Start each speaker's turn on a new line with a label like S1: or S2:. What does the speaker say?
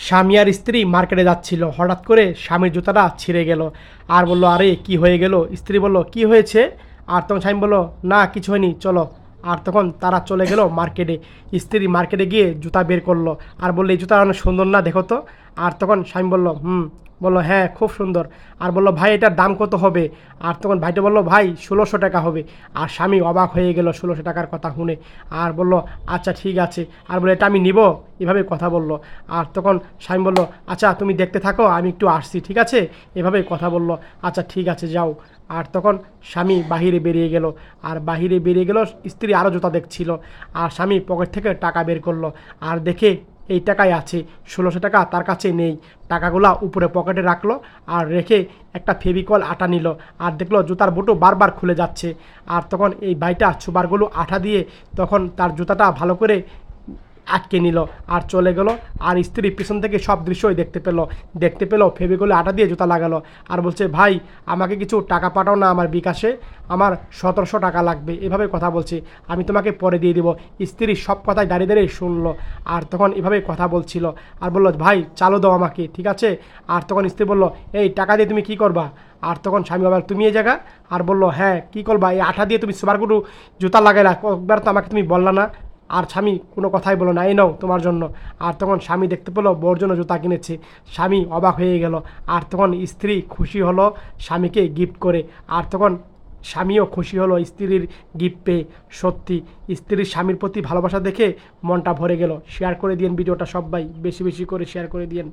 S1: স্বামী আর স্ত্রী মার্কেটে যাচ্ছিল, হঠাৎ করে স্বামীর জুতাটা ছিঁড়ে গেল। আর বলল, আরে কি হয়ে গেল? স্ত্রী বলল, কি হয়েছে? আর তখন স্বামী বলল, না কিছু হয়নি, চলো। আর তখন তারা চলে গেল মার্কেটে। স্ত্রী মার্কেটে গিয়ে জুতা বের করলো আর বললো, এই জুতা অনেক সুন্দর না, দেখো তো। আর তখন স্বামী বলল, হুম। বললো, হ্যাঁ খুব সুন্দর। আর বললো, ভাই এটার দাম কত হবে? আর তখন ভাইটা বললো, ভাই 1600 টাকা হবে। আর স্বামী অবাক হয়ে গেল 1600 টাকার কথা শুনে। আর বলল, আচ্ছা ঠিক আছে। আর বলে, এটা আমি নিব, এভাবে কথা বললো। আর তখন স্বামী বলল, আচ্ছা তুমি দেখতে থাকো, আমি একটু আসছি, ঠিক আছে। এভাবেই কথা বললো। আচ্ছা ঠিক আছে, যাও। আর তখন স্বামী বাহিরে বেরিয়ে গেল। আর বাহিরে বেরিয়ে গেল, স্ত্রী আরও জুতা দেখছিল। আর স্বামী পকেট থেকে টাকা বের করলো। আর দেখে এই টাকাই আছে, 1600 টাকা তার কাছে নেই। টাকাগুলা উপরে পকেটে রাখলো। আর রেখে একটা ফেভিকল আটা নিল। আর দেখলো জুতার বুটো বারবার খুলে যাচ্ছে। আর তখন এই ভাইটা সুবারগুলো আঠা দিয়ে তখন তার জুতাটা ভালো করে আটকে নিল। আর চলে গেল। আর স্ত্রী পিছন থেকে সব দৃশ্যই দেখতে পেলো ফেভিকলে আটা দিয়ে জুতা লাগালো। আর বলছে, ভাই আমাকে কিছু টাকা পাঠাও না আমার বিকাশে, আমার 1700 টাকা লাগবে। এভাবে কথা বলছে, আমি তোমাকে পরে দিয়ে দিব। স্ত্রী সব কথাই দাঁড়িয়ে দাঁড়িয়ে শুনলো। আর তখন এভাবে কথা বলছিল। আর বললো, ভাই চালু দাও আমাকে, ঠিক আছে। আর তখন স্ত্রী বললো, এই টাকা দিয়ে তুমি কি করবা? আর তখন স্বামী বাবা, তুমি এই জায়গা? আর বললো, হ্যাঁ কী করবা, এই আঠা দিয়ে তুমি সুপারগুলো জুতা লাগাইলা, একবার তো আমাকে তুমি বললা না। আর স্বামী কোনো কথাই বলো না, এই নাও তোমার জন্য। আর তখন স্বামী দেখতে পেলো বউর জন্য জুতা কিনেছে। স্বামী অবাক হয়ে গেল। আর তখন স্ত্রী খুশি হলো স্বামীকে গিফট করে। আর তখন স্বামীও খুশি হলো স্ত্রীর গিফট পেয়ে। সত্যি স্ত্রীর স্বামীর প্রতি ভালোবাসা দেখে মনটা ভরে গেল। শেয়ার করে দিয়েন ভিডিওটা সবাই, বেশি বেশি করে শেয়ার করে দিয়েন।